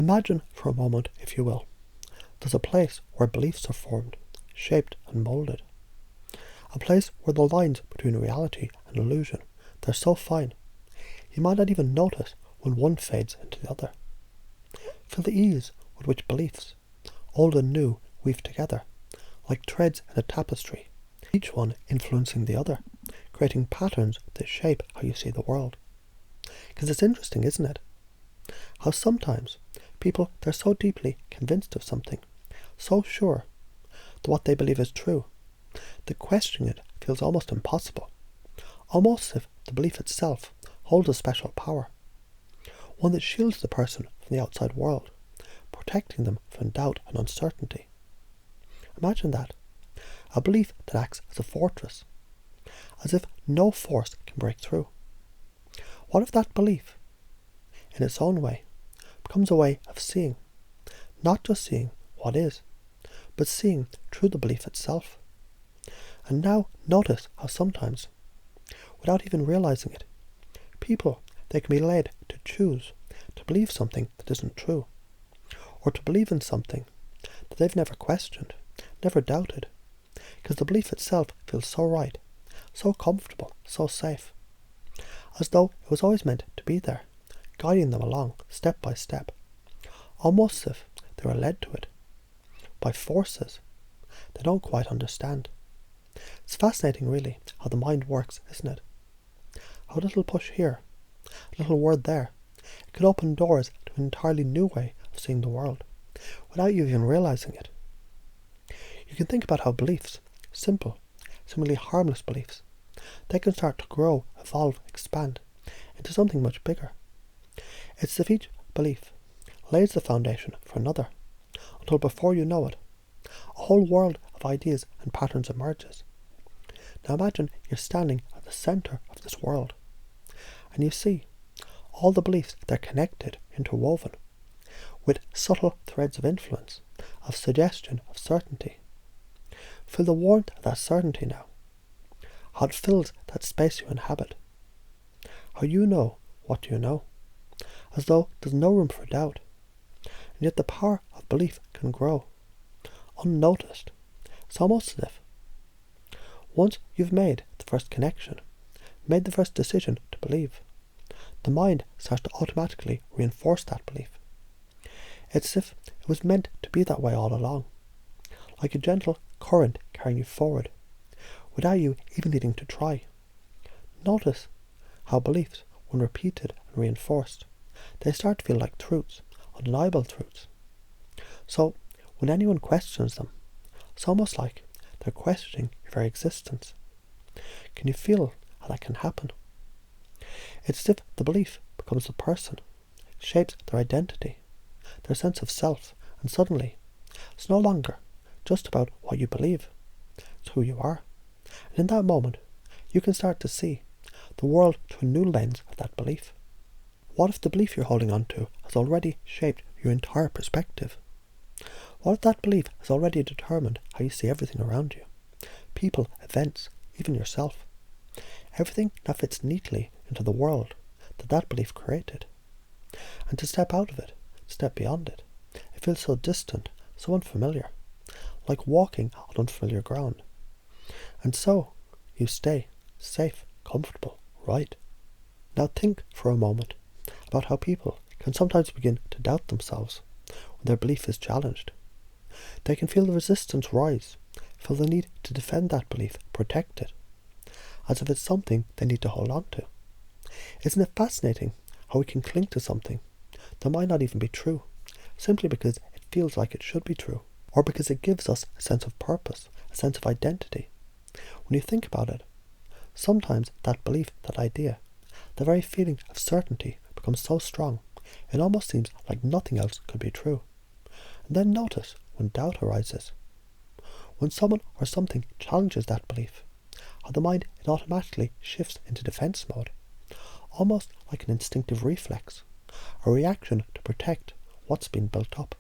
Imagine for a moment, if you will, there's a place where beliefs are formed, shaped and moulded. A place where the lines between reality and illusion, they're so fine, you might not even notice when one fades into the other. Feel the ease with which beliefs, old and new, weave together, like threads in a tapestry, each one influencing the other, creating patterns that shape how you see the world. Because it's interesting, isn't it? How sometimes people, they're so deeply convinced of something, so sure that what they believe is true, that questioning it feels almost impossible, almost as if the belief itself holds a special power, one that shields the person from the outside world, protecting them from doubt and uncertainty. Imagine that, a belief that acts as a fortress, as if no force can break through. What if that belief, in its own way, becomes a way of seeing, not just seeing what is, but seeing through the belief itself? And now notice how sometimes, without even realizing it, people, they can be led to choose to believe something that isn't true, or to believe in something that they've never questioned, never doubted, because the belief itself feels so right, so comfortable, so safe, as though it was always meant to be there, guiding them along step by step, almost as if they were led to it by forces they don't quite understand. It's fascinating, really, how the mind works, isn't it? How a little push here, a little word there, it could open doors to an entirely new way of seeing the world, without you even realizing it. You can think about how beliefs, simple, seemingly harmless beliefs, they can start to grow, evolve, expand into something much bigger. It's as if each belief lays the foundation for another, until before you know it, a whole world of ideas and patterns emerges. Now imagine you're standing at the center of this world, and you see all the beliefs, they're connected, interwoven, with subtle threads of influence, of suggestion, of certainty. Feel the warmth of that certainty now, how it fills that space you inhabit, how you know what you know, as though there's no room for doubt, and yet the power of belief can grow, unnoticed. It's almost as if, once you've made the first connection, made the first decision to believe, the mind starts to automatically reinforce that belief. It's as if it was meant to be that way all along, like a gentle current carrying you forward, without you even needing to try. Notice how beliefs, when repeated and reinforced, they start to feel like truths, undeniable truths. So, when anyone questions them, it's almost like they're questioning your very existence. Can you feel how that can happen? It's as if the belief becomes the person, shapes their identity, their sense of self, and suddenly, it's no longer just about what you believe, it's who you are. And in that moment, you can start to see the world through a new lens of that belief. What if the belief you're holding on to has already shaped your entire perspective? What if that belief has already determined how you see everything around you? People, events, even yourself. Everything now fits neatly into the world that that belief created. And to step out of it, step beyond it, it feels so distant, so unfamiliar, like walking on unfamiliar ground. And so, you stay safe, comfortable, right. Now think for a moment about how people can sometimes begin to doubt themselves when their belief is challenged. They can feel the resistance rise, feel the need to defend that belief, protect it, as if it's something they need to hold on to. Isn't it fascinating how we can cling to something that might not even be true, simply because it feels like it should be true, or because it gives us a sense of purpose, a sense of identity? When you think about it, sometimes that belief, that idea, the very feeling of certainty becomes so strong, it almost seems like nothing else could be true. And then notice when doubt arises, when someone or something challenges that belief, how the mind, it automatically shifts into defense mode, almost like an instinctive reflex, a reaction to protect what's been built up.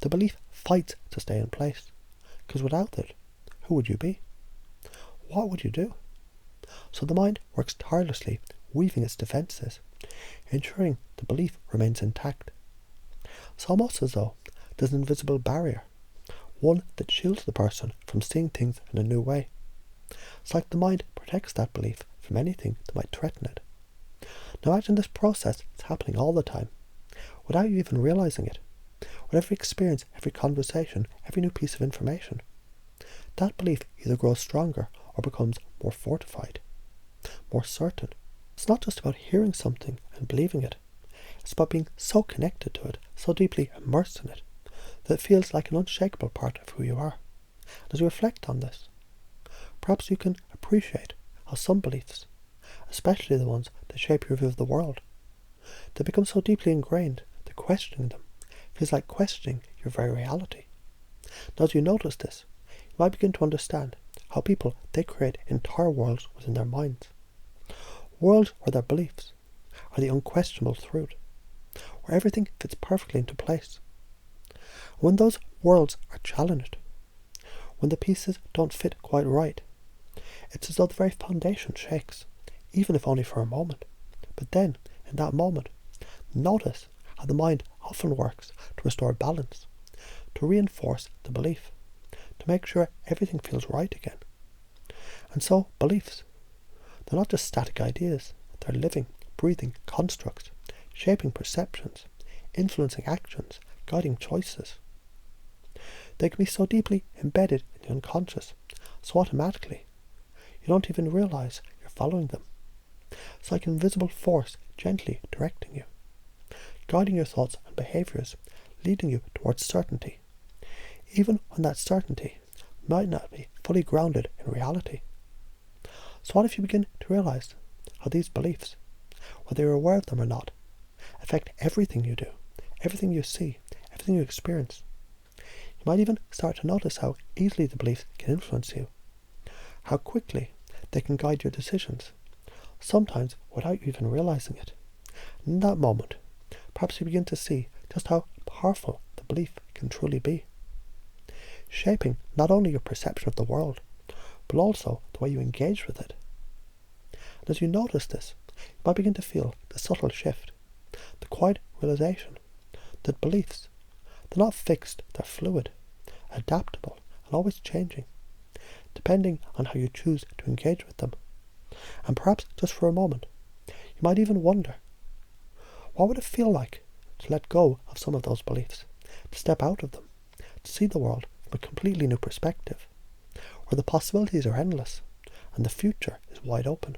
The belief fights to stay in place, because without it, who would you be? What would you do? So the mind works tirelessly, weaving its defences, ensuring the belief remains intact. It's almost as though there's an invisible barrier, one that shields the person from seeing things in a new way. It's like the mind protects that belief from anything that might threaten it. Now imagine this process is happening all the time, without you even realizing it. With every experience, every conversation, every new piece of information, that belief either grows stronger or becomes more fortified, more certain. It's not just about hearing something and believing it. It's about being so connected to it, so deeply immersed in it, that it feels like an unshakable part of who you are. As you reflect on this, perhaps you can appreciate how some beliefs, especially the ones that shape your view of the world, they become so deeply ingrained that questioning them feels like questioning your very reality. Now, as you notice this, you might begin to understand how people, they create entire worlds within their minds. Worlds where their beliefs are the unquestionable truth, where everything fits perfectly into place. When those worlds are challenged, when the pieces don't fit quite right, it's as though the very foundation shakes, even if only for a moment. But then, in that moment, notice how the mind often works to restore balance, to reinforce the belief, to make sure everything feels right again. And so, beliefs, they're not just static ideas, they're living, breathing constructs, shaping perceptions, influencing actions, guiding choices. They can be so deeply embedded in the unconscious, so automatically, you don't even realize you're following them. It's like an invisible force gently directing you, guiding your thoughts and behaviours, leading you towards certainty, even when that certainty might not be fully grounded in reality. So what if you begin to realize how these beliefs, whether you're aware of them or not, affect everything you do, everything you see, everything you experience? You might even start to notice how easily the beliefs can influence you, how quickly they can guide your decisions, sometimes without you even realizing it. And in that moment, perhaps you begin to see just how powerful the belief can truly be, shaping not only your perception of the world, but also the way you engage with it. And as you notice this, you might begin to feel the subtle shift, the quiet realization that beliefs, they're not fixed, they're fluid, adaptable, and always changing, depending on how you choose to engage with them. And perhaps just for a moment, you might even wonder, what would it feel like to let go of some of those beliefs, to step out of them, to see the world from a completely new perspective, where the possibilities are endless and the future is wide open?